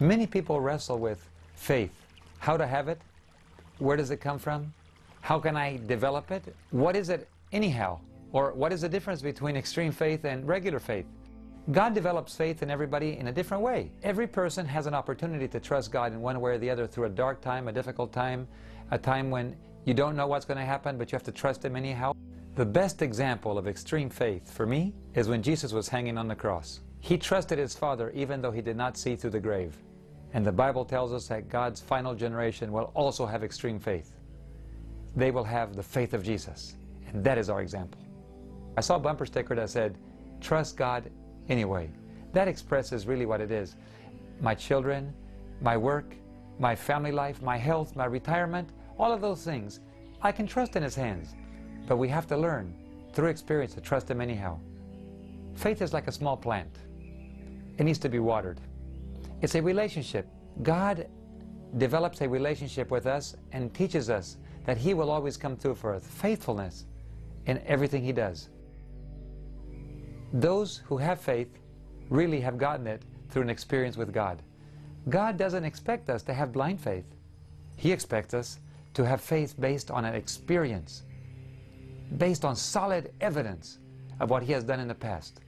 Many people wrestle with faith. How to have it? Where does it come from? How can I develop it? What is it anyhow? Or what is the difference between extreme faith and regular faith? God develops faith in everybody in a different way. Every person has an opportunity to trust God in one way or the other through a dark time, a difficult time, a time when you don't know what's going to happen, but you have to trust Him anyhow. The best example of extreme faith for me is when Jesus was hanging on the cross. He trusted His Father even though He did not see through the grave. And the Bible tells us that God's final generation will also have extreme faith. They will have the faith of Jesus. And that is our example. I saw a bumper sticker that said, "Trust God anyway." That expresses really what it is. My children, my work, my family life, my health, my retirement, all of those things, I can trust in His hands. But we have to learn through experience to trust Him anyhow. Faith is like a small plant. It needs to be watered. It's a relationship. God develops a relationship with us and teaches us that He will always come through for us. Faithfulness in everything He does. Those who have faith really have gotten it through an experience with God. God doesn't expect us to have blind faith. He expects us to have faith based on an experience, based on solid evidence of what He has done in the past.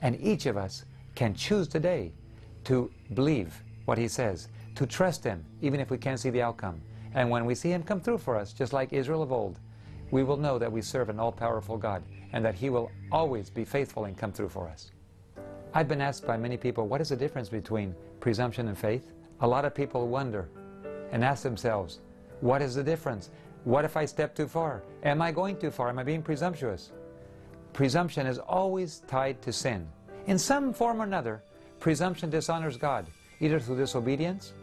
And each of us can choose today to believe what He says, to trust Him even if we can't see the outcome. And when we see Him come through for us, just like Israel of old, we will know that we serve an all-powerful God and that He will always be faithful and come through for us. I've been asked by many people, what is the difference between presumption and faith? A lot of people wonder and ask themselves, what is the difference? What if I step too far? Am I going too far? Am I being presumptuous? Presumption is always tied to sin. In some form or another, presumption dishonors God, either through disobedience,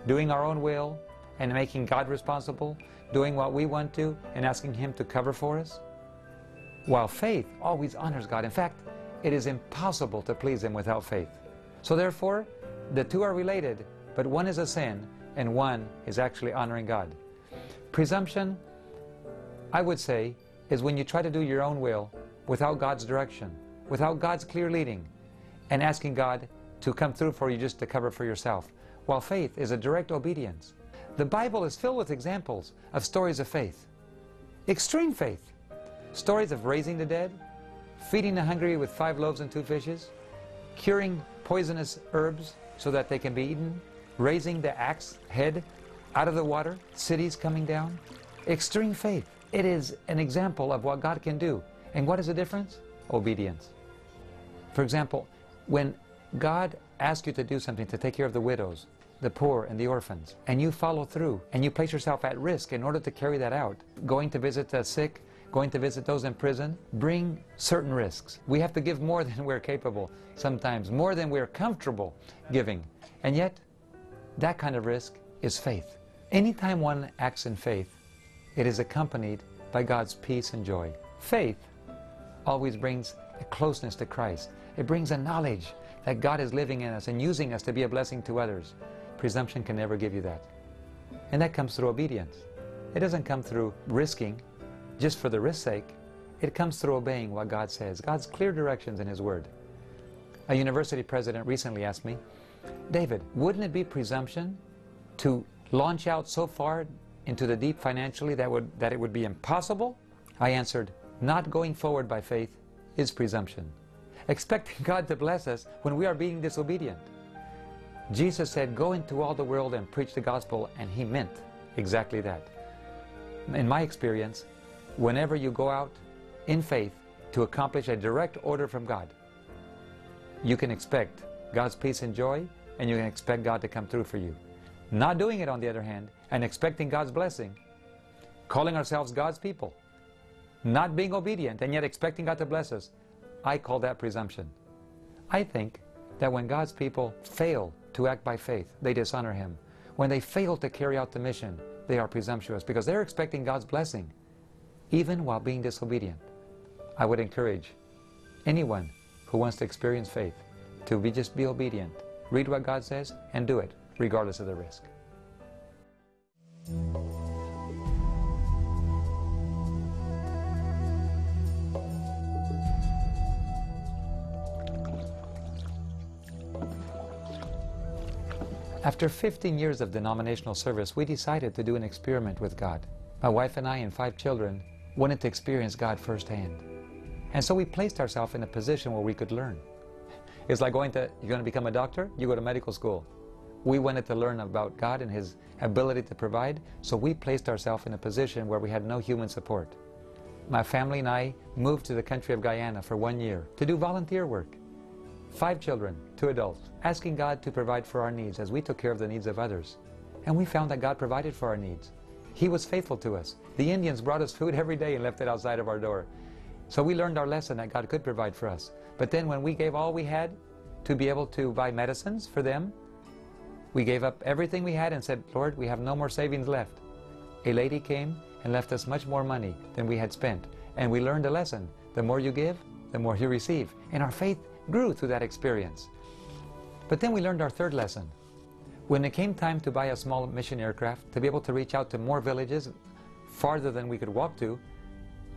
doing our own will and making God responsible, doing what we want to and asking Him to cover for us, while faith always honors God. In fact, it is impossible to please Him without faith. So therefore, the two are related, but one is a sin and one is actually honoring God. Presumption, I would say, is when you try to do your own will without God's direction, without God's clear leading, and asking God to come through for you just to cover for yourself, while faith is a direct obedience. The Bible is filled with examples of stories of faith. Extreme faith. Stories of raising the dead, feeding the hungry with 5 loaves and 2 fishes, curing poisonous herbs so that they can be eaten, raising the axe head out of the water, cities coming down. Extreme faith. It is an example of what God can do. And what is the difference? Obedience. For example, when God asks you to do something to take care of the widows, the poor, and the orphans, and you follow through, and you place yourself at risk in order to carry that out, going to visit the sick, going to visit those in prison, bring certain risks. We have to give more than we're capable, sometimes more than we're comfortable giving. And yet, that kind of risk is faith. Anytime one acts in faith, it is accompanied by God's peace and joy. Faith always brings a closeness to Christ. It brings a knowledge that God is living in us and using us to be a blessing to others. Presumption can never give you that. And that comes through obedience. It doesn't come through risking just for the risk's sake. It comes through obeying what God says, God's clear directions in His Word. A university president recently asked me, "David, wouldn't it be presumption to launch out so far into the deep financially that it would be impossible?" I answered, "Not going forward by faith is presumption. Expecting God to bless us when we are being disobedient." Jesus said, "Go into all the world and preach the gospel," and He meant exactly that. In my experience, whenever you go out in faith to accomplish a direct order from God, you can expect God's peace and joy, and you can expect God to come through for you. Not doing it, on the other hand, and expecting God's blessing, calling ourselves God's people, not being obedient and yet expecting God to bless us, I call that presumption. I think that when God's people fail to act by faith, they dishonor Him. When they fail to carry out the mission, they are presumptuous because they're expecting God's blessing, even while being disobedient. I would encourage anyone who wants to experience faith to just be obedient, read what God says, and do it, regardless of the risk. After 15 years of denominational service, we decided to do an experiment with God. My wife and I and 5 children wanted to experience God firsthand. And so we placed ourselves in a position where we could learn. It's like you're going to become a doctor, you go to medical school. We wanted to learn about God and His ability to provide, so we placed ourselves in a position where we had no human support. My family and I moved to the country of Guyana for 1 year to do volunteer work. 5 children, 2 adults, asking God to provide for our needs as we took care of the needs of others. And we found that God provided for our needs. He was faithful to us. The Indians brought us food every day and left it outside of our door. So we learned our lesson that God could provide for us. But then when we gave all we had to be able to buy medicines for them, we gave up everything we had and said, Lord, we have no more savings left. A lady came and left us much more money than we had spent. And we learned a lesson. The more you give, the more you receive. And our faith grew through that experience. But then we learned our third lesson. When it came time to buy a small mission aircraft to be able to reach out to more villages farther than we could walk to,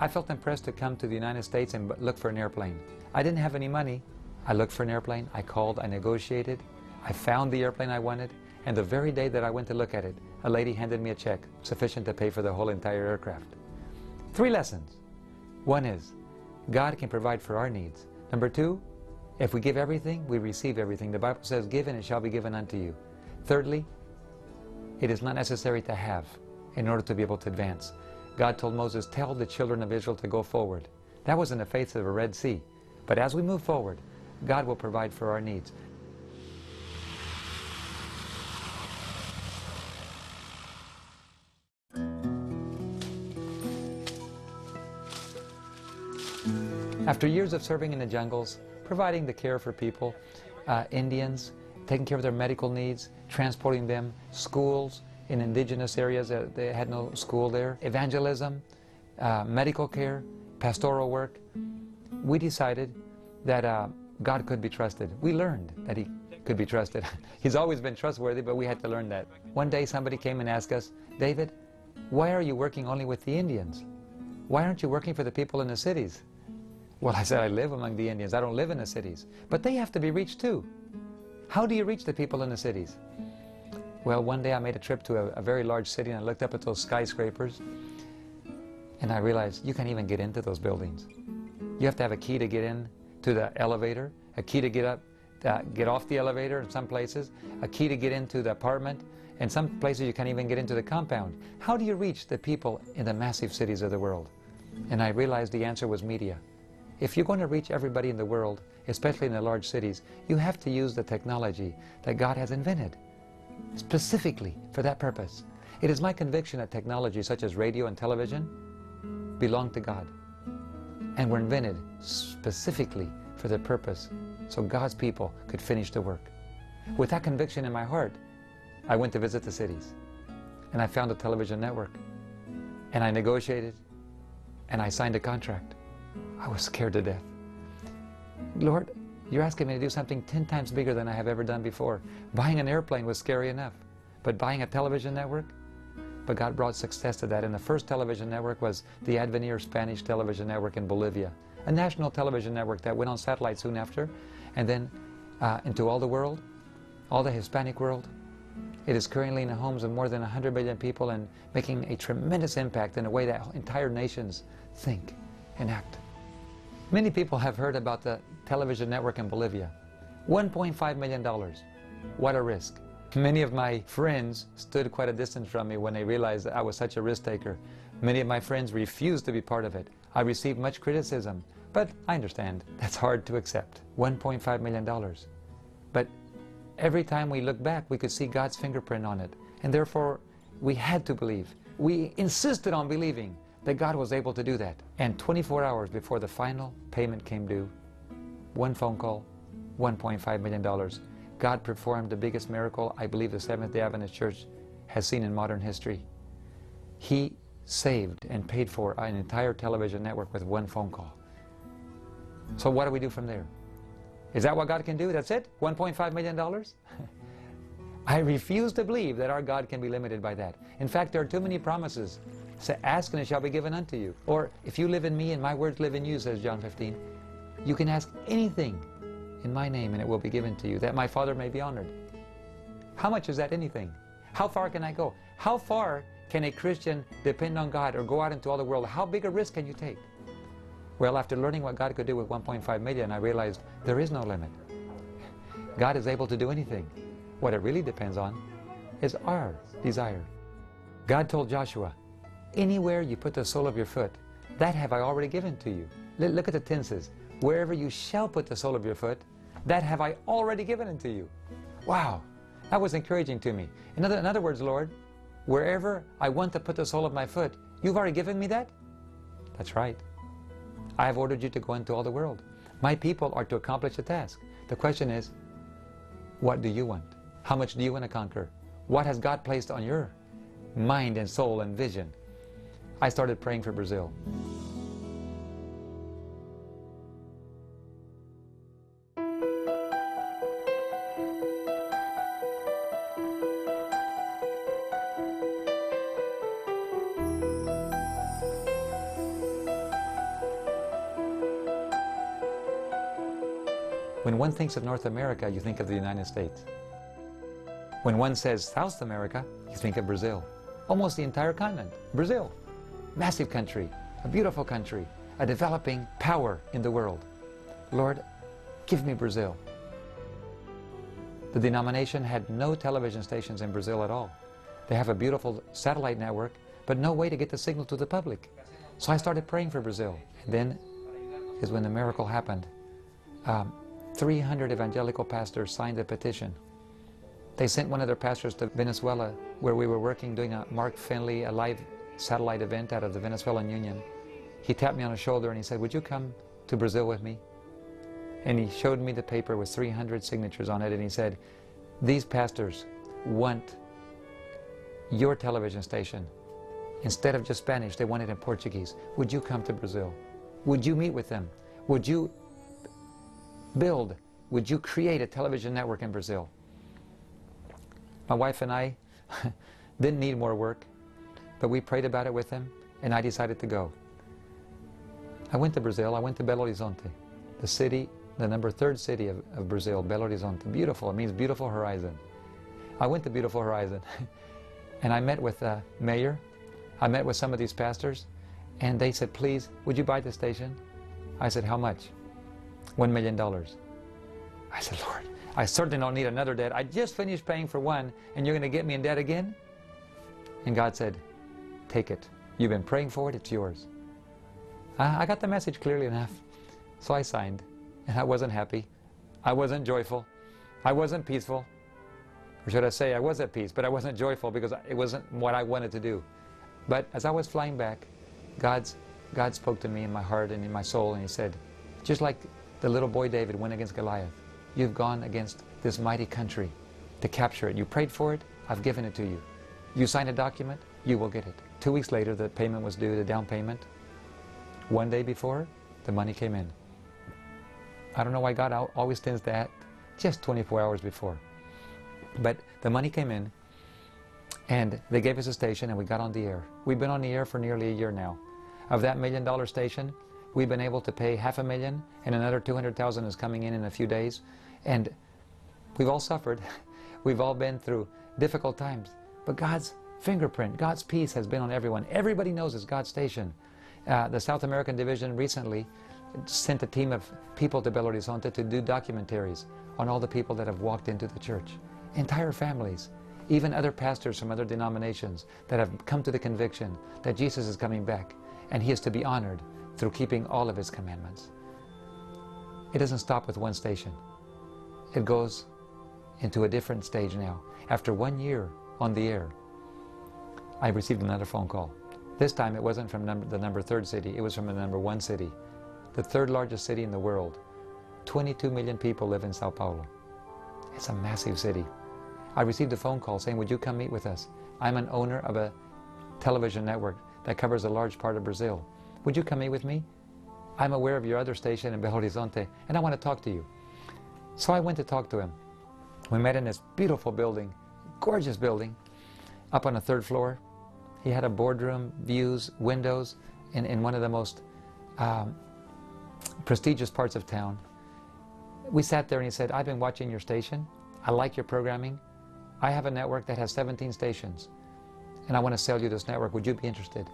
I felt impressed to come to the United States and look for an airplane. I didn't have any money. I looked for an airplane. I called. I negotiated. I found the airplane I wanted. And the very day that I went to look at it, a lady handed me a check sufficient to pay for the whole entire aircraft. 3 lessons. One is, God can provide for our needs. Number 2, if we give everything, we receive everything. The Bible says, give and it shall be given unto you. Thirdly, it is not necessary to have in order to be able to advance. God told Moses, tell the children of Israel to go forward. That was in the face of a Red Sea. But as we move forward, God will provide for our needs. After years of serving in the jungles, providing the care for people, Indians, taking care of their medical needs, transporting them, schools in indigenous areas that they had no school there, evangelism, medical care, pastoral work, we decided that God could be trusted. We learned that He could be trusted. He's always been trustworthy, but we had to learn that. One day somebody came and asked us, David, why are you working only with the Indians? Why aren't you working for the people in the cities? Well, I said, I live among the Indians. I don't live in the cities. But they have to be reached too. How do you reach the people in the cities? Well, one day I made a trip to a very large city and I looked up at those skyscrapers and I realized you can't even get into those buildings. You have to have a key to get in to the elevator, a key to get off the elevator in some places, a key to get into the apartment. In some places you can't even get into the compound. How do you reach the people in the massive cities of the world? And I realized the answer was media. If you're going to reach everybody in the world, especially in the large cities, you have to use the technology that God has invented, specifically for that purpose. It is my conviction that technology such as radio and television belong to God and were invented specifically for the purpose so God's people could finish the work. With that conviction in my heart, I went to visit the cities and I found a television network and I negotiated and I signed a contract. I was scared to death. Lord, you're asking me to do something 10 times bigger than I have ever done before. Buying an airplane was scary enough, but buying a television network? But God brought success to that, and the first television network was the Advenir Spanish television network in Bolivia, a national television network that went on satellite soon after, and then into all the world, all the Hispanic world. It is currently in the homes of more than 100 million people and making a tremendous impact in a way that entire nations think and act. Many people have heard about the television network in Bolivia. $1.5 million. What a risk. Many of my friends stood quite a distance from me when they realized that I was such a risk taker. Many of my friends refused to be part of it. I received much criticism, but I understand. That's hard to accept. $1.5 million. But every time we look back, we could see God's fingerprint on it. And therefore, we had to believe. We insisted on believing that God was able to do that. And 24 hours before the final payment came due, one phone call, $1.5 million. God performed the biggest miracle I believe the Seventh-day Adventist Church has seen in modern history. He saved and paid for an entire television network with one phone call. So what do we do from there? Is that what God can do? That's it? $1.5 million? I refuse to believe that our God can be limited by that. In fact, there are too many promises. Say, ask and it shall be given unto you. Or, if you live in me and my words live in you, says John 15, you can ask anything in my name and it will be given to you, that my Father may be honored. How much is that anything? How far can I go? How far can a Christian depend on God or go out into all the world? How big a risk can you take? Well, after learning what God could do with 1.5 million, I realized there is no limit. God is able to do anything. What it really depends on is our desire. God told Joshua, anywhere you put the sole of your foot, that have I already given to you. Look at the tenses. Wherever you shall put the sole of your foot, that have I already given unto you. Wow, that was encouraging to me. In other words, Lord, wherever I want to put the sole of my foot, you've already given me that? That's right. I have ordered you to go into all the world. My people are to accomplish a task. The question is, what do you want? How much do you want to conquer? What has God placed on your mind and soul and vision? I started praying for Brazil. When one thinks of North America, you think of the United States. When one says South America, you think of Brazil. Almost the entire continent. Brazil. Massive country, a beautiful country, a developing power in the world. Lord, give me Brazil. The denomination had no television stations in Brazil at all. They have a beautiful satellite network, but no way to get the signal to the public. So I started praying for Brazil. And then is when the miracle happened. 300 evangelical pastors signed a petition. They sent one of their pastors to Venezuela, where we were working, doing a Mark Finley, a live satellite event out of the Venezuelan Union. He tapped me on the shoulder and he said, would you come to Brazil with me? And he showed me the paper with 300 signatures on it, and he said, these pastors want your television station. Instead of just Spanish, they want it in Portuguese. Would you come to Brazil? Would you meet with them? Would you would you create a television network in Brazil? My wife and I didn't need more work, but we prayed about it with him, and I decided to go. I went to Brazil. I went to Belo Horizonte, the city, the #3rd city of Brazil, Belo Horizonte. Beautiful. It means beautiful horizon. I went to beautiful horizon, and I met with the mayor. I met with some of these pastors, and they said, please, would you buy the station? I said, how much? $1 million. I said, Lord, I certainly don't need another debt. I just finished paying for one, and you're going to get me in debt again? And God said, take it. You've been praying for it, it's yours. I got the message clearly enough. So I signed, and I wasn't happy. I wasn't joyful. I wasn't peaceful. Or should I say, I was at peace, but I wasn't joyful because it wasn't what I wanted to do. But as I was flying back, God spoke to me in my heart and in my soul, and He said, just like the little boy David went against Goliath, you've gone against this mighty country to capture it. You prayed for it, I've given it to you. You signed a document, you will get it. 2 weeks later, the payment was due, the down payment. 1 day before, the money came in. I don't know why God always tends to act just 24 hours before. But the money came in, and they gave us a station, and we got on the air. We've been on the air for nearly a year now. Of that $1 million station, we've been able to pay $500,000, and another $200,000 is coming in a few days. And we've all suffered. We've all been through difficult times. But God's fingerprint, God's peace has been on everyone. Everybody knows it's God's station. The South American division recently sent a team of people to Belo Horizonte to do documentaries on all the people that have walked into the church. Entire families. Even other pastors from other denominations that have come to the conviction that Jesus is coming back, and He is to be honored through keeping all of His commandments. It doesn't stop with one station. It goes into a different stage now. After 1 year on the air, I received another phone call. This time it wasn't from the #3rd city, it was from the #1 city. The 3rd largest city in the world. 22 million people live in Sao Paulo. It's a massive city. I received a phone call saying, would you come meet with us? I'm an owner of a television network that covers a large part of Brazil. Would you come meet with me? I'm aware of your other station in Belo Horizonte, and I want to talk to you. So I went to talk to him. We met in this beautiful building, gorgeous building, up on the 3rd floor. He had a boardroom, views, windows, in one of the most prestigious parts of town. We sat there and he said, I've been watching your station. I like your programming. I have a network that has 17 stations, and I want to sell you this network. Would you be interested?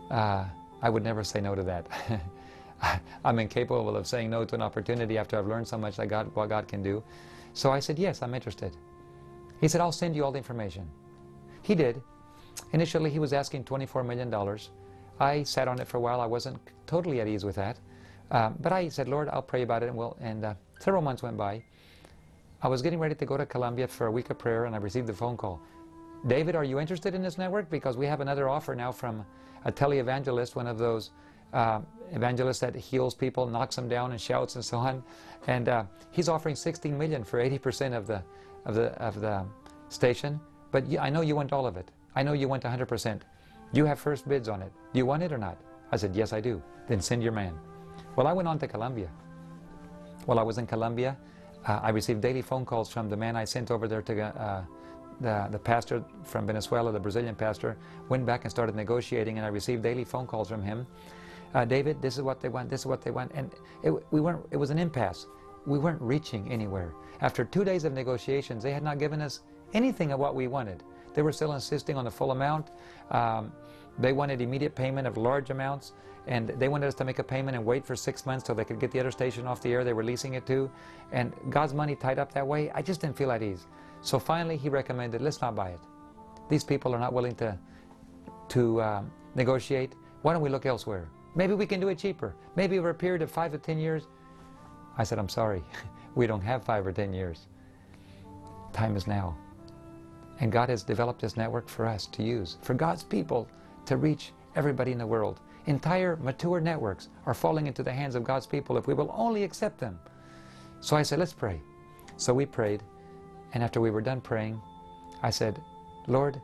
I would never say no to that. I'm incapable of saying no to an opportunity after I've learned so much what God can do. So I said, yes, I'm interested. He said, I'll send you all the information. He did. Initially, he was asking $24 million. I sat on it for a while. I wasn't totally at ease with that. But I said, Lord, I'll pray about it. And several months went by. I was getting ready to go to Colombia for a week of prayer, and I received a phone call. David, are you interested in this network? Because we have another offer now from a televangelist, one of those evangelists that heals people, knocks them down and shouts and so on. And he's offering $16 million for 80% of the station. But I know you want all of it. I know you want 100%. You have first bids on it. Do you want it or not? I said, yes, I do. Then send your man. Well, I went on to Colombia. While I was in Colombia, I received daily phone calls from the man I sent over there to the pastor from Venezuela, the Brazilian pastor. Went back and started negotiating, and I received daily phone calls from him. David, this is what they want, this is what they want. And it was an impasse. We weren't reaching anywhere. After 2 days of negotiations, they had not given us anything of what we wanted. They were still insisting on the full amount. They wanted immediate payment of large amounts, and they wanted us to make a payment and wait for 6 months till they could get the other station off the air they were leasing it to. And God's money tied up that way, I just didn't feel at ease. So finally he recommended, let's not buy it. These people are not willing to negotiate. Why don't we look elsewhere? Maybe we can do it cheaper. Maybe over a period of 5 to 10 years. I said, I'm sorry, we don't have 5 or 10 years. Time is now. And God has developed this network for us to use, for God's people to reach everybody in the world. Entire mature networks are falling into the hands of God's people if we will only accept them. So I said, let's pray. So we prayed, and after we were done praying, I said, Lord,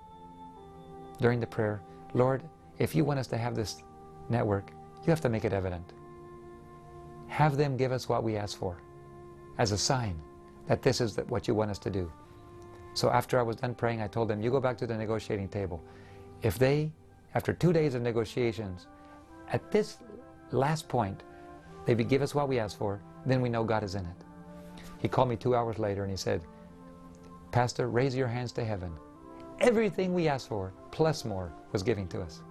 during the prayer, Lord, if you want us to have this network, you have to make it evident. Have them give us what we ask for as a sign that this is what you want us to do. So after I was done praying, I told them, you go back to the negotiating table. If they, after 2 days of negotiations, at this last point, they give us what we asked for, then we know God is in it. He called me 2 hours later and he said, Pastor, raise your hands to heaven. Everything we asked for, plus more, was given to us.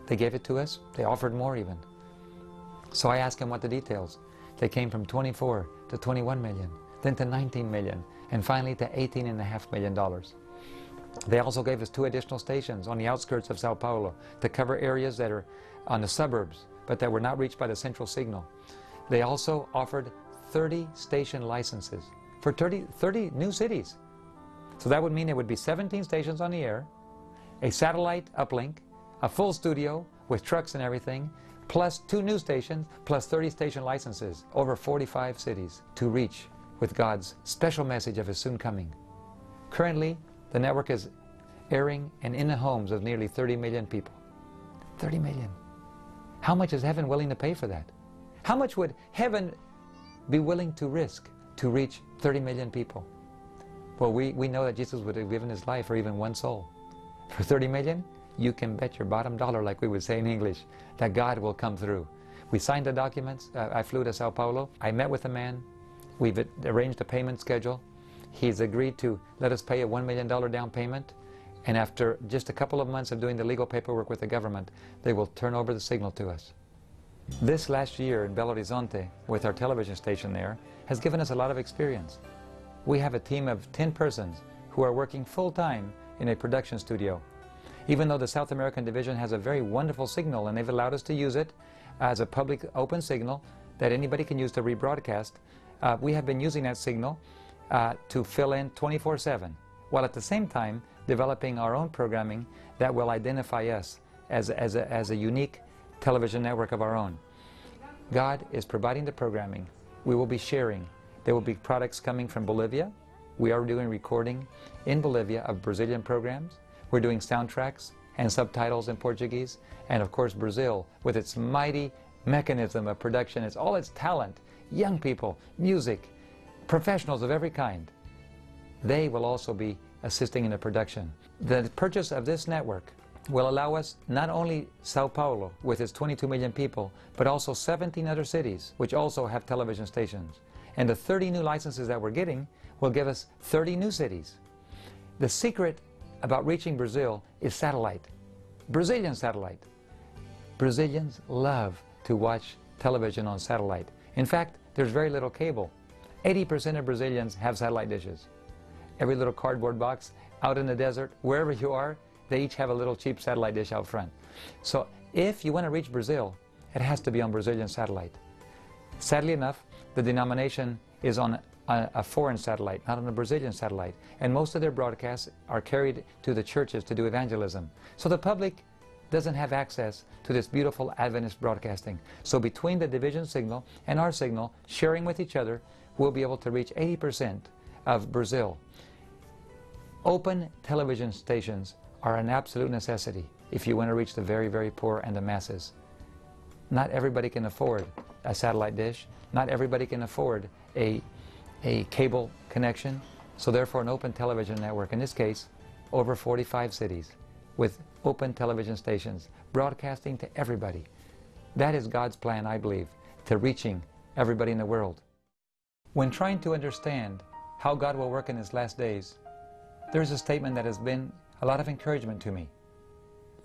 They gave it to us. They offered more even. So I asked him what the details. They came from 24 to 21 million, then to 19 million, and finally to $18.5 million. They also gave us 2 additional stations on the outskirts of Sao Paulo to cover areas that are on the suburbs, but that were not reached by the central signal. They also offered 30 station licenses for 30 new cities. So that would mean there would be 17 stations on the air, a satellite uplink, a full studio with trucks and everything, plus 2 new stations, plus 30 station licenses, over 45 cities to reach with God's special message of His soon coming. Currently, the network is airing and in the homes of nearly 30 million people. 30 million. How much is heaven willing to pay for that? How much would heaven be willing to risk to reach 30 million people? Well, we know that Jesus would have given His life for even one soul. For 30 million, you can bet your bottom dollar, like we would say in English, that God will come through. We signed the documents. I flew to Sao Paulo. I met with the man. We've arranged a payment schedule. He's agreed to let us pay a $1 million down payment, and after just a couple of months of doing the legal paperwork with the government, they will turn over the signal to us. This last year in Belo Horizonte, with our television station there, has given us a lot of experience. We have a team of 10 persons who are working full-time in a production studio. Even though the South American division has a very wonderful signal, and they've allowed us to use it as a public open signal that anybody can use to rebroadcast, we have been using that signal to fill in 24/7, while at the same time developing our own programming that will identify us as a unique television network of our own. God is providing the programming. We will be sharing. There will be products coming from Bolivia. We are doing recording in Bolivia of Brazilian programs. We're doing soundtracks and subtitles in Portuguese. And of course Brazil, with its mighty mechanism of production, it's all its talent, young people, music, professionals of every kind. They will also be assisting in the production. The purchase of this network will allow us not only Sao Paulo with its 22 million people, but also 17 other cities which also have television stations. And the 30 new licenses that we're getting will give us 30 new cities. The secret about reaching Brazil is satellite. Brazilian satellite. Brazilians love to watch television on satellite. In fact, there's very little cable. 80% of Brazilians have satellite dishes. Every little cardboard box out in the desert, wherever you are, they each have a little cheap satellite dish out front. So if you want to reach Brazil, it has to be on Brazilian satellite. Sadly enough, the denomination is on a foreign satellite, not on a Brazilian satellite. And most of their broadcasts are carried to the churches to do evangelism. So the public doesn't have access to this beautiful Adventist broadcasting. So between the division signal and our signal, sharing with each other, we'll be able to reach 80% of Brazil. Open television stations are an absolute necessity if you want to reach the very, very poor and the masses. Not everybody can afford a satellite dish. Not everybody can afford a cable connection. So therefore an open television network, in this case, over 45 cities with open television stations, broadcasting to everybody. That is God's plan, I believe, to reaching everybody in the world. When trying to understand how God will work in His last days, there's a statement that has been a lot of encouragement to me.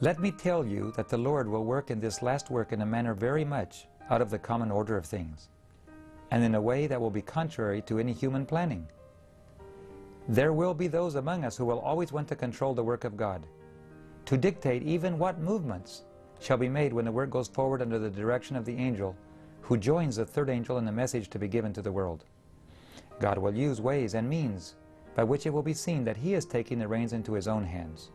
Let me tell you that the Lord will work in this last work in a manner very much out of the common order of things, and in a way that will be contrary to any human planning. There will be those among us who will always want to control the work of God, to dictate even what movements shall be made when the work goes forward under the direction of the angel who joins the third angel in the message to be given to the world. God will use ways and means by which it will be seen that He is taking the reins into His own hands.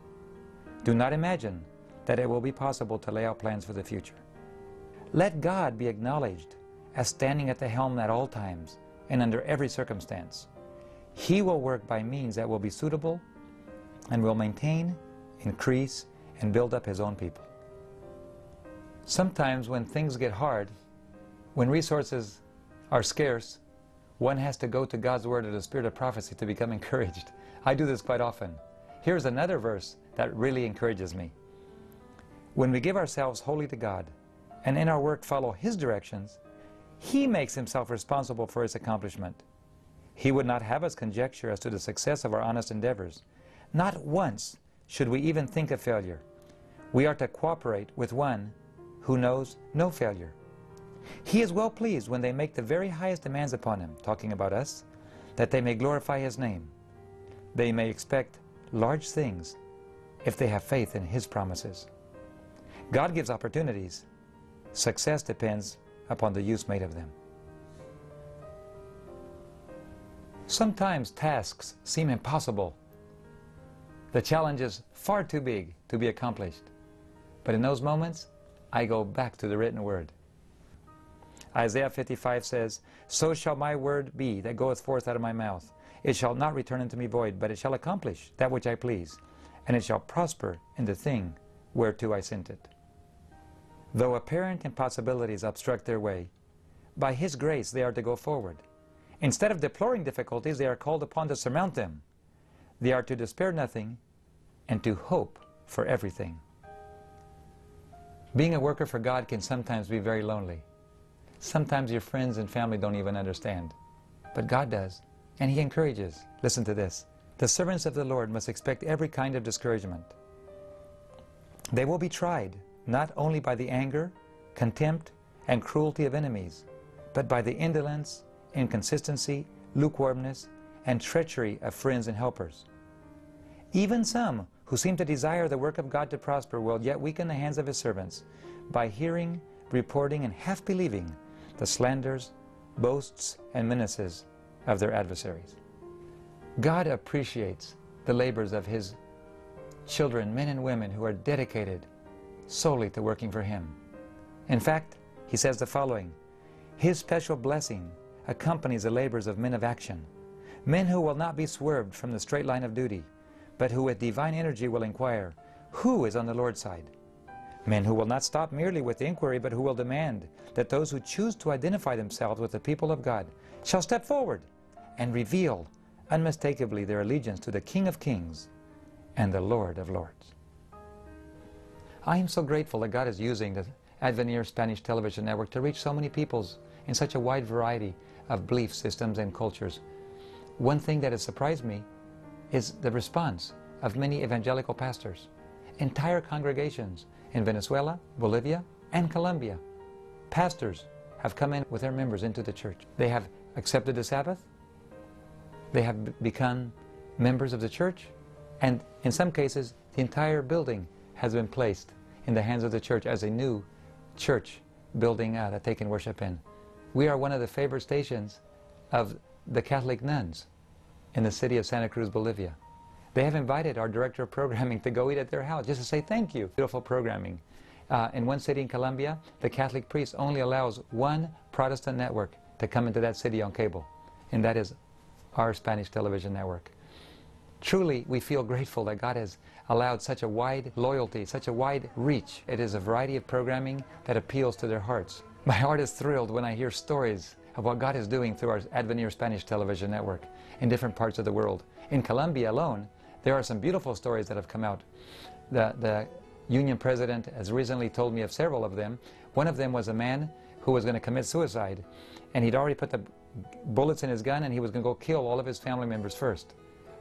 Do not imagine that it will be possible to lay out plans for the future. Let God be acknowledged as standing at the helm at all times and under every circumstance. He will work by means that will be suitable and will maintain, increase, and build up His own people. Sometimes when things get hard, when resources are scarce, one has to go to God's Word or the Spirit of prophecy to become encouraged. I do this quite often. Here's another verse that really encourages me. When we give ourselves wholly to God, and in our work follow His directions, He makes Himself responsible for its accomplishment. He would not have us conjecture as to the success of our honest endeavors. Not once should we even think of failure. We are to cooperate with One who knows no failure. He is well pleased when they make the very highest demands upon Him, talking about us, that they may glorify His name. They may expect large things if they have faith in His promises. God gives opportunities. Success depends upon the use made of them. Sometimes tasks seem impossible. The challenge is far too big to be accomplished. But in those moments, I go back to the written word. Isaiah 55 says, "So shall my word be that goeth forth out of my mouth. It shall not return unto me void, but it shall accomplish that which I please, and it shall prosper in the thing whereto I sent it." Though apparent impossibilities obstruct their way, by His grace they are to go forward. Instead of deploring difficulties, they are called upon to surmount them. They are to despair nothing and to hope for everything. Being a worker for God can sometimes be very lonely. Sometimes your friends and family don't even understand. But God does, and He encourages. Listen to this. The servants of the Lord must expect every kind of discouragement. They will be tried, not only by the anger, contempt, and cruelty of enemies, but by the indolence, inconsistency, lukewarmness, and treachery of friends and helpers. Even some who seem to desire the work of God to prosper will yet weaken the hands of His servants by hearing, reporting, and half believing the slanders, boasts, and menaces of their adversaries. God appreciates the labors of His children, men and women, who are dedicated solely to working for Him. In fact, He says the following: His special blessing accompanies the labors of men of action, men who will not be swerved from the straight line of duty, but who with divine energy will inquire, who is on the Lord's side? Men who will not stop merely with inquiry, but who will demand that those who choose to identify themselves with the people of God shall step forward and reveal unmistakably their allegiance to the King of Kings and the Lord of Lords. I am so grateful that God is using the Advenir Spanish television network to reach so many peoples in such a wide variety of belief systems and cultures. One thing that has surprised me is the response of many evangelical pastors. Entire congregations in Venezuela, Bolivia, and Colombia. Pastors have come in with their members into the church. They have accepted the Sabbath. They have become members of the church. And in some cases, the entire building has been placed in the hands of the church as a new church building that they can worship in. We are one of the favorite stations of the Catholic nuns in the city of Santa Cruz, Bolivia. They have invited our director of programming to go eat at their house just to say thank you. Beautiful programming. In one city in Colombia, the Catholic priest only allows one Protestant network to come into that city on cable, and that is our Spanish television network. Truly, we feel grateful that God has allowed such a wide loyalty, such a wide reach. It is a variety of programming that appeals to their hearts. My heart is thrilled when I hear stories of what God is doing through our Advenir Spanish television network in different parts of the world. In Colombia alone, there are some beautiful stories that have come out. The union president has recently told me of several of them. One of them was a man who was going to commit suicide, and he'd already put the bullets in his gun, and he was going to go kill all of his family members first.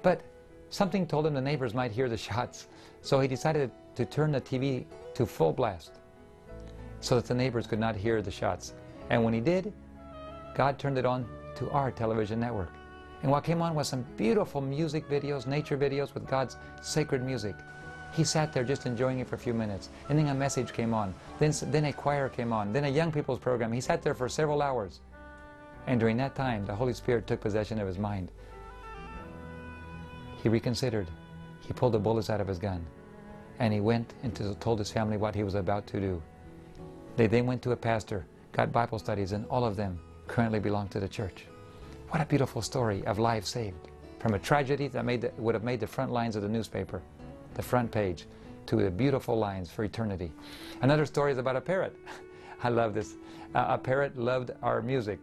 But something told him the neighbors might hear the shots, so he decided to turn the TV to full blast so that the neighbors could not hear the shots. And when he did, God turned it on to our television network. And what came on was some beautiful music videos, nature videos with God's sacred music. He sat there just enjoying it for a few minutes, and then a message came on, then a choir came on, then a young people's program. He sat there for several hours, and during that time the Holy Spirit took possession of his mind. He reconsidered. He pulled the bullets out of his gun, and he went and told his family what he was about to do. They then went to a pastor, got Bible studies, and all of them currently belong to the church. What a beautiful story of lives saved from a tragedy that would have made the front lines of the newspaper, the front page, to the beautiful lines for eternity. Another story is about a parrot. I love this. A parrot loved our music,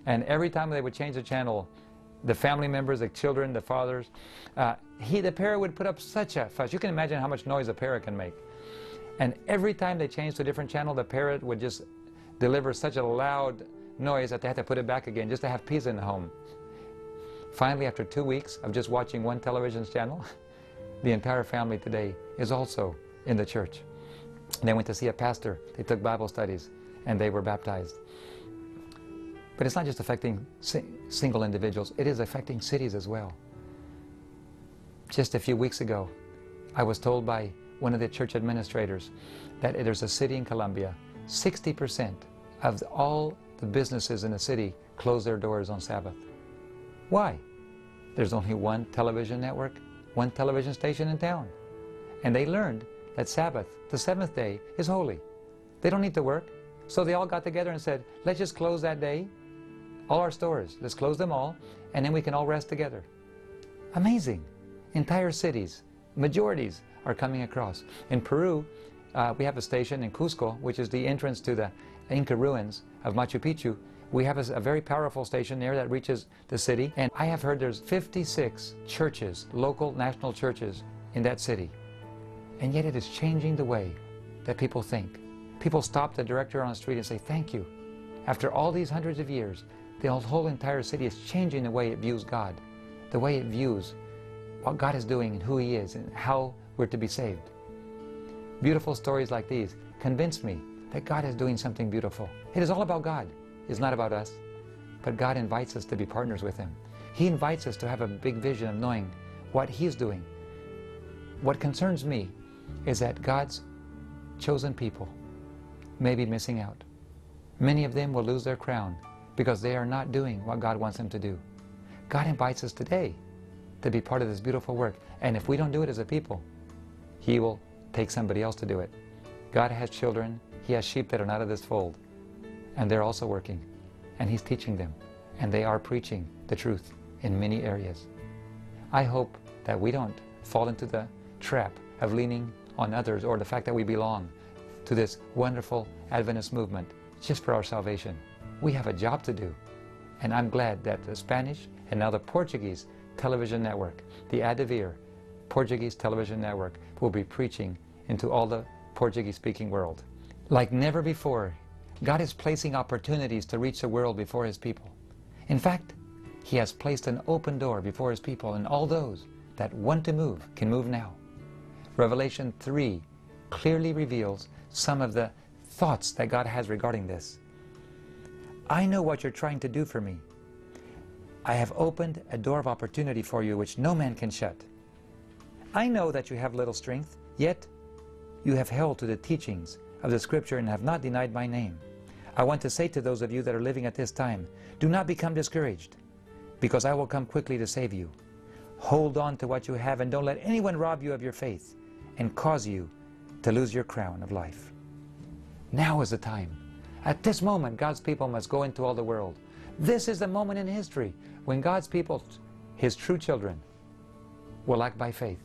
and every time they would change the channel, the family members, the children, the fathers, the parrot would put up such a fuss. You can imagine how much noise a parrot can make. And every time they changed to a different channel, the parrot would just deliver such a loud noise that they had to put it back again just to have peace in the home. Finally, after 2 weeks of just watching one television channel, the entire family today is also in the church. They went to see a pastor, they took Bible studies, and they were baptized. But it's not just affecting single individuals, it is affecting cities as well. Just a few weeks ago, I was told by one of the church administrators that there's a city in Colombia, 60% of all the businesses in the city close their doors on Sabbath. Why? There's only one television network, one television station in town. And they learned that Sabbath, the seventh day, is holy. They don't need to work. So they all got together and said, let's just close that day, all our stores. Let's close them all, and then we can all rest together. Amazing. Entire cities, majorities are coming across. In Peru, we have a station in Cusco, which is the entrance to the Inca ruins of Machu Picchu. We have a very powerful station there that reaches the city, and I have heard there's 56 churches, local, national churches in that city. And yet it is changing the way that people think. People stop the director on the street and say, thank you. After all these hundreds of years, the whole entire city is changing the way it views God, the way it views what God is doing and who He is and how we're to be saved. Beautiful stories like these convince me that God is doing something beautiful. It is all about God. It's not about us. But God invites us to be partners with Him. He invites us to have a big vision of knowing what He's doing. What concerns me is that God's chosen people may be missing out. Many of them will lose their crown because they are not doing what God wants them to do. God invites us today to be part of this beautiful work. And if we don't do it as a people, He will take somebody else to do it. God has children. He has sheep that are not of this fold. And they're also working. And He's teaching them. And they are preaching the truth in many areas. I hope that we don't fall into the trap of leaning on others or the fact that we belong to this wonderful Adventist movement just for our salvation. We have a job to do. And I'm glad that the Spanish and now the Portuguese television network, the Advenir Portuguese television network, will be preaching into all the Portuguese-speaking world. Like never before, God is placing opportunities to reach the world before His people. In fact, He has placed an open door before His people, and all those that want to move can move now. Revelation 3 clearly reveals some of the thoughts that God has regarding this. I know what you're trying to do for me. I have opened a door of opportunity for you which no man can shut. I know that you have little strength, yet you have held to the teachings of the Scripture and have not denied my name. I want to say to those of you that are living at this time, do not become discouraged, because I will come quickly to save you. Hold on to what you have and don't let anyone rob you of your faith and cause you to lose your crown of life. Now is the time. At this moment, God's people must go into all the world. This is the moment in history when God's people, His true children, will act by faith.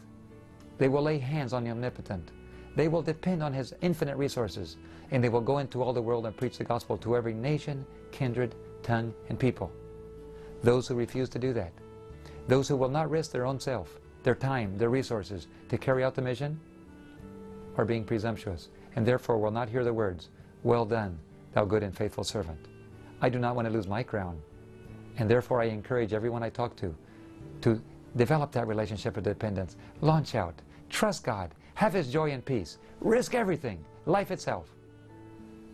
They will lay hands on the Omnipotent. They will depend on His infinite resources, and they will go into all the world and preach the gospel to every nation, kindred, tongue, and people. Those who refuse to do that, those who will not risk their own self, their time, their resources to carry out the mission, are being presumptuous, and therefore will not hear the words, well done, thou good and faithful servant. I do not want to lose my crown, and therefore I encourage everyone I talk to develop that relationship of dependence. Launch out, trust God, have His joy and peace, risk everything, life itself,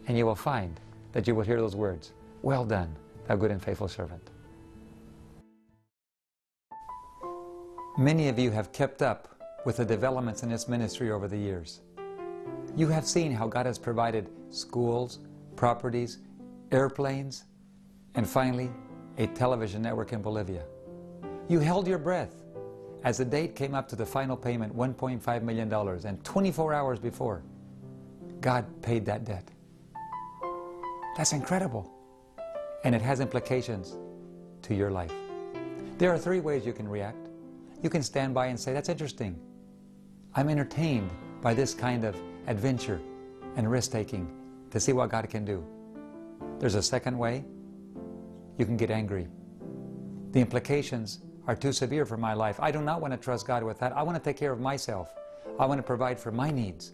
and you will find that you will hear those words, well done, thou good and faithful servant. Many of you have kept up with the developments in this ministry over the years. You have seen how God has provided schools, properties, airplanes, and finally, a television network in Bolivia. You held your breath as the date came up to the final payment, $1.5 million, and 24 hours before, God paid that debt. That's incredible. And it has implications to your life. There are three ways you can react. You can stand by and say, that's interesting. I'm entertained by this kind of adventure and risk-taking to see what God can do. There's a second way. You can get angry. The implications are too severe for my life. I do not want to trust God with that. I want to take care of myself. I want to provide for my needs.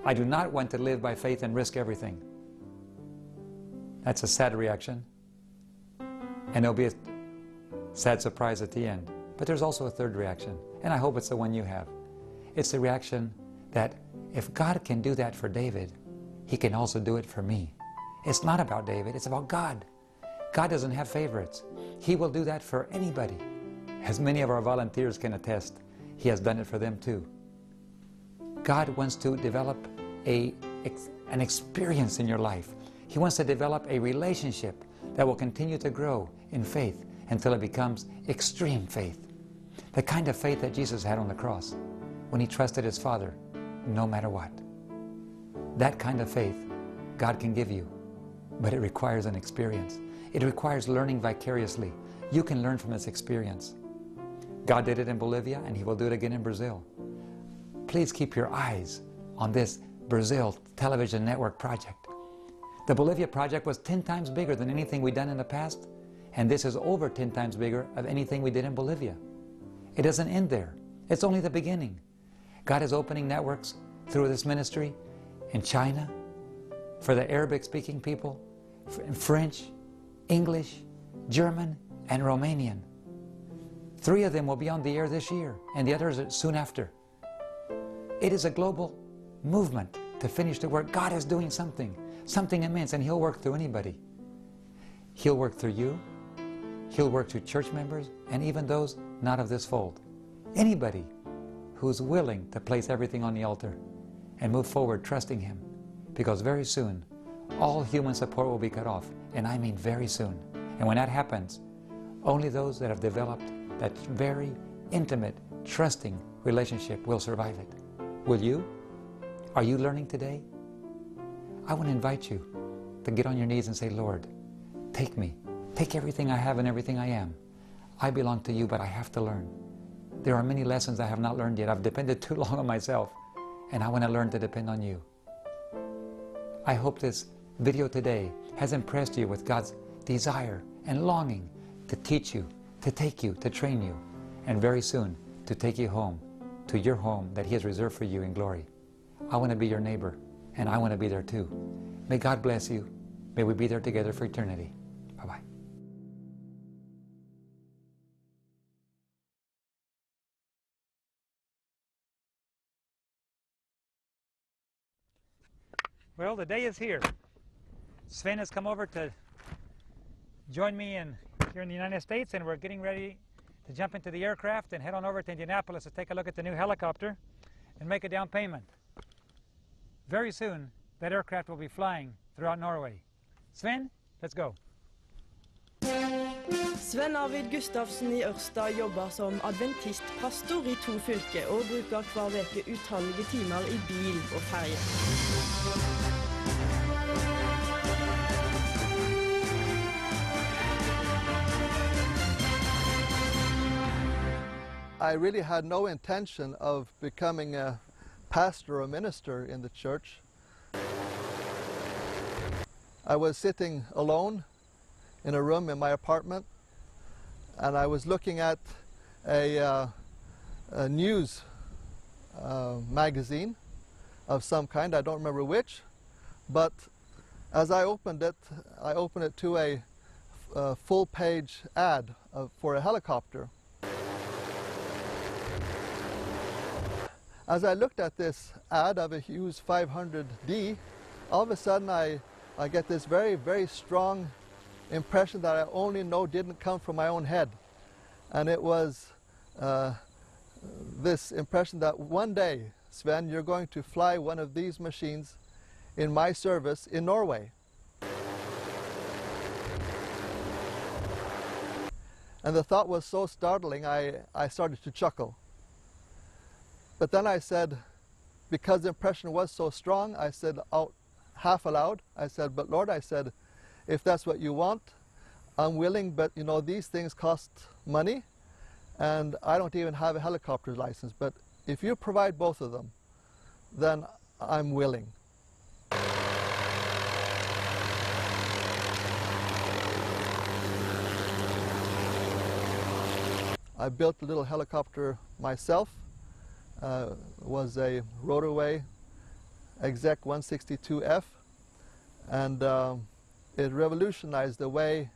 I do not want to live by faith and risk everything. That's a sad reaction. And there'll be a sad surprise at the end. But there's also a third reaction, and I hope it's the one you have. It's the reaction that if God can do that for David, He can also do it for me. It's not about David, it's about God. God doesn't have favorites. He will do that for anybody. As many of our volunteers can attest, He has done it for them too. God wants to develop an experience in your life. He wants to develop a relationship that will continue to grow in faith until it becomes extreme faith. The kind of faith that Jesus had on the cross when He trusted His Father no matter what. That kind of faith God can give you, but it requires an experience. It requires learning vicariously. You can learn from this experience. God did it in Bolivia, and He will do it again in Brazil. Please keep your eyes on this Brazil television network project. The Bolivia project was 10 times bigger than anything we've done in the past, and this is over 10 times bigger of anything we did in Bolivia. It doesn't end there. It's only the beginning. God is opening networks through this ministry in China, for the Arabic-speaking people, in French, English, German, and Romanian. 3 of them will be on the air this year, and the others soon after. It is a global movement to finish the work. God is doing something immense, and He'll work through anybody. He'll work through you. He'll work through church members, and even those not of this fold. Anybody who's willing to place everything on the altar and move forward trusting Him, because very soon all human support will be cut off, and I mean very soon. And when that happens, only those that have developed that very intimate, trusting relationship will survive it. Will you? Are you learning today? I want to invite you to get on your knees and say, Lord, take me. Take everything I have and everything I am. I belong to You, but I have to learn. There are many lessons I have not learned yet. I've depended too long on myself, and I want to learn to depend on You. I hope this video today has impressed you with God's desire and longing to teach you, to take you, to train you, and very soon to take you home, to your home that He has reserved for you in glory. I want to be your neighbor, and I want to be there too. May God bless you. May we be there together for eternity. Bye-bye. Well, the day is here. Sven has come over to join me here in the United States, and we're getting ready to jump into the aircraft and head on over to Indianapolis to take a look at the new helicopter and make a down payment. Very soon, that aircraft will be flying throughout Norway. Sven, let's go. Sven Arvid Gustavsen i Ørsta jobber som adventistpastor i 2 fylker og bruker hver veke utallige timer i bil og ferje. I really had no intention of becoming a pastor or minister in the church. I was sitting alone in a room in my apartment, and I was looking at a news magazine of some kind. I don't remember which, but as I opened it to a full-page ad for a helicopter. As I looked at this ad of a Hughes 500D, all of a sudden I get this very, very strong impression that I only know didn't come from my own head. And it was this impression that one day, Sven, you're going to fly one of these machines in my service in Norway. And the thought was so startling, I started to chuckle. But then I said, because the impression was so strong, I said out half aloud, I said, but Lord, I said, if that's what you want, I'm willing, but you know, these things cost money, and I don't even have a helicopter license, but if you provide both of them, then I'm willing. I built a little helicopter myself. Was a Rotorway Exec 162F, and it revolutionized the way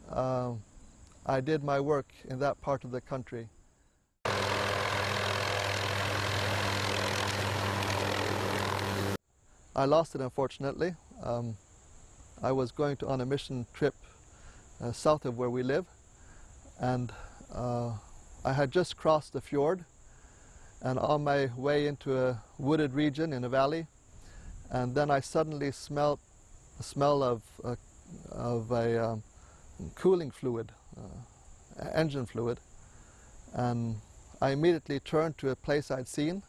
I did my work in that part of the country. I lost it, unfortunately. I was going on a mission trip south of where we live, and I had just crossed the fjord and on my way into a wooded region in a valley, and then I suddenly smelled the smell of a cooling fluid, engine fluid, and I immediately turned to a place I'd seen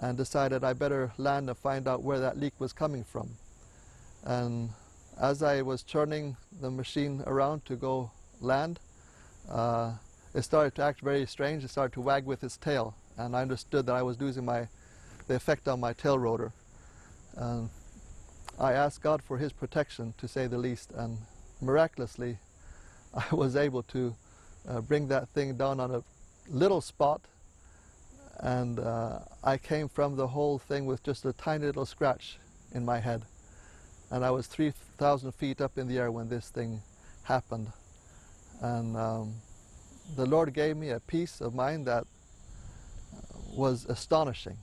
and decided I better land and find out where that leak was coming from. And as I was turning the machine around to go land, it started to act very strange. It started to wag with its tail, and I understood that I was losing the effect on my tail rotor. And I asked God for His protection, to say the least, and miraculously I was able to bring that thing down on a little spot, and I came from the whole thing with just a tiny little scratch in my head. And I was 3,000 feet up in the air when this thing happened. And the Lord gave me a peace of mind that was astonishing,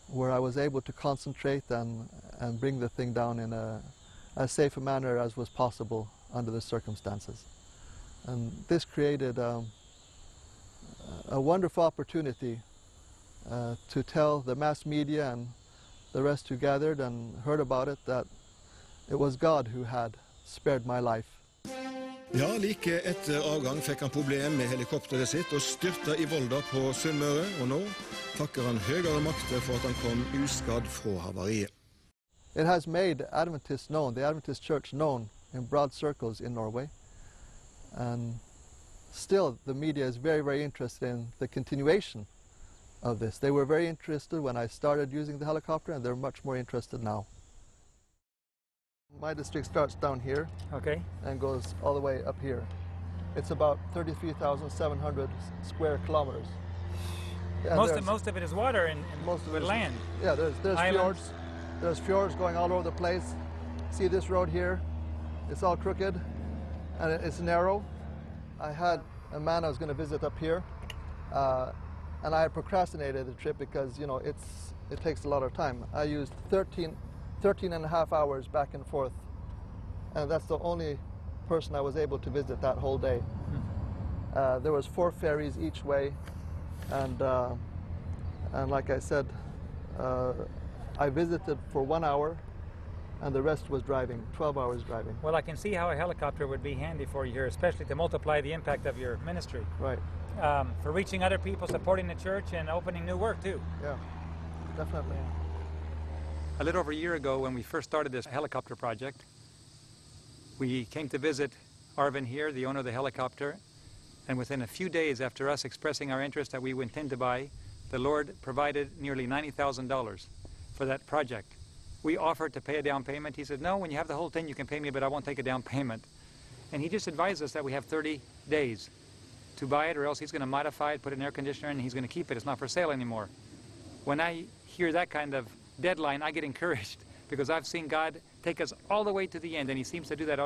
where I was able to concentrate and bring the thing down in as safe a manner as was possible under the circumstances. And this created a wonderful opportunity to tell the mass media and the rest who gathered and heard about it that it was God who had spared my life. Ja, like etter avgang fikk han problem med helikopteret sitt og styrta i Volda på Sunnmøre, og nå takker han høyere makter for at han kom uskadd fra havariet. It has made Adventists known, the Adventist Church known in broad circles in Norway, and still the media is very, very interested in the continuation of this. They were very interested when I started using the helicopter, and they're much more interested now. My district starts down here, Okay. and goes all the way up here. It's about 33,700 square kilometers. Yeah, Most of it is water and most of with it is- land. Yeah, there's Islands. fjords. There's fjords going all over the place. See this road here? It's all crooked, and it's narrow. I had a man I was going to visit up here, and I had procrastinated the trip because, you know, it takes a lot of time. I used 13 13 and a half hours back and forth. And that's the only person I was able to visit that whole day. There was 4 ferries each way, and like I said, I visited for 1 hour, and the rest was driving, 12 hours driving. Well, I can see how a helicopter would be handy for you here, especially to multiply the impact of your ministry. Right. For reaching other people, supporting the church, and opening new work too. Yeah, definitely. A little over a year ago, when we first started this helicopter project, we came to visit Arvin here, the owner of the helicopter, and within a few days after us expressing our interest that we would intend to buy, the Lord provided nearly $90,000 for that project. We offered to pay a down payment. He said, no, when you have the whole thing, you can pay me, but I won't take a down payment. And he just advised us that we have 30 days to buy it, or else he's going to modify it, put an air conditioner in, and he's going to keep it. It's not for sale anymore. When I hear that kind of deadline, I get encouraged, because I've seen God take us all the way to the end, and he seems to do that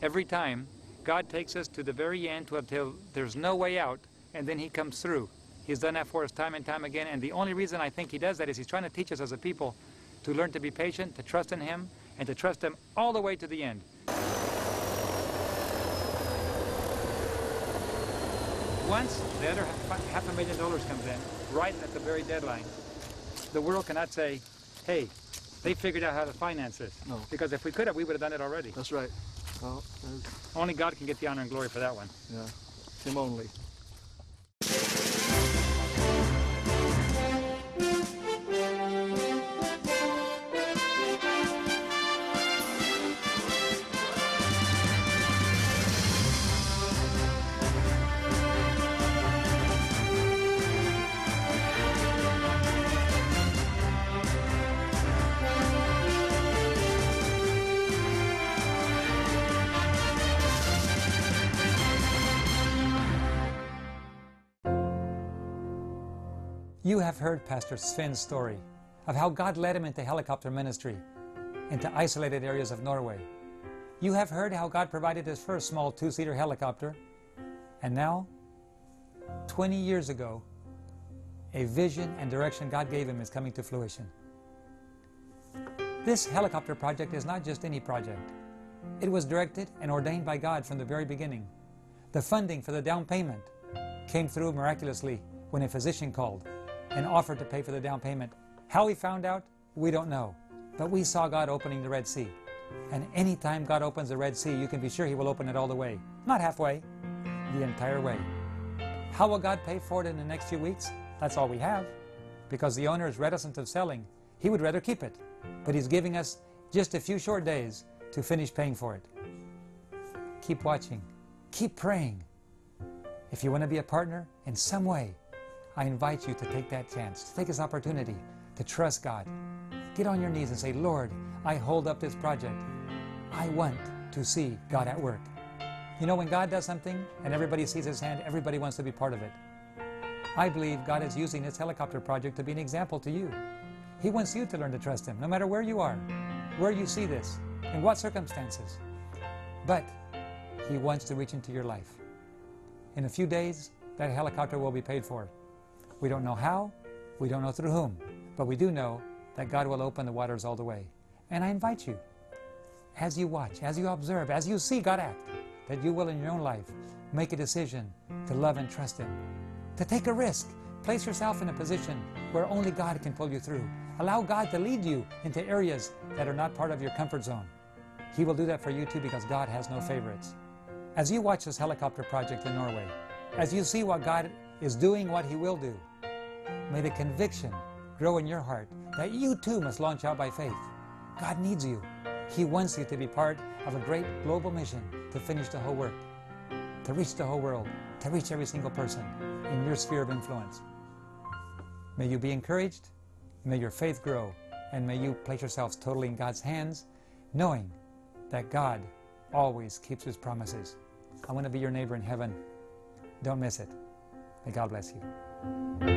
every time. God takes us to the very end until there's no way out, and then he comes through. He's done that for us time and time again, and the only reason I think he does that is he's trying to teach us as a people to learn to be patient, to trust in him, and to trust him all the way to the end. Once the other $500,000 comes in, right at the very deadline, the world cannot say, hey, they figured out how to finance this. No. Because if we could have, we would have done it already. That's right. Well, only God can get the honor and glory for that one. Yeah, him only. You have heard Pastor Sven's story of how God led him into helicopter ministry, into isolated areas of Norway. You have heard how God provided his first small 2-seater helicopter, and now, 20 years ago, a vision and direction God gave him is coming to fruition. This helicopter project is not just any project. It was directed and ordained by God from the very beginning. The funding for the down payment came through miraculously when a physician called and offered to pay for the down payment. How he found out, we don't know. But we saw God opening the Red Sea. And anytime God opens the Red Sea, you can be sure he will open it all the way. Not halfway, the entire way. How will God pay for it in the next few weeks? That's all we have. Because the owner is reticent of selling. He would rather keep it. But he's giving us just a few short days to finish paying for it. Keep watching. Keep praying. If you want to be a partner in some way, I invite you to take that chance, to take this opportunity to trust God. Get on your knees and say, Lord, I hold up this project. I want to see God at work. You know, when God does something and everybody sees his hand, everybody wants to be part of it. I believe God is using this helicopter project to be an example to you. He wants you to learn to trust him, no matter where you are, where you see this, in what circumstances. But he wants to reach into your life. In a few days, that helicopter will be paid for. We don't know how, we don't know through whom, but we do know that God will open the waters all the way. And I invite you, as you watch, as you observe, as you see God act, that you will in your own life make a decision to love and trust him, to take a risk. Place yourself in a position where only God can pull you through. Allow God to lead you into areas that are not part of your comfort zone. He will do that for you too, because God has no favorites. As you watch this helicopter project in Norway, as you see what God is doing, what he will do, may the conviction grow in your heart that you too must launch out by faith. God needs you. He wants you to be part of a great global mission to finish the whole work, to reach the whole world, to reach every single person in your sphere of influence. May you be encouraged, may your faith grow, and may you place yourselves totally in God's hands, knowing that God always keeps his promises. I want to be your neighbor in heaven. Don't miss it. May God bless you.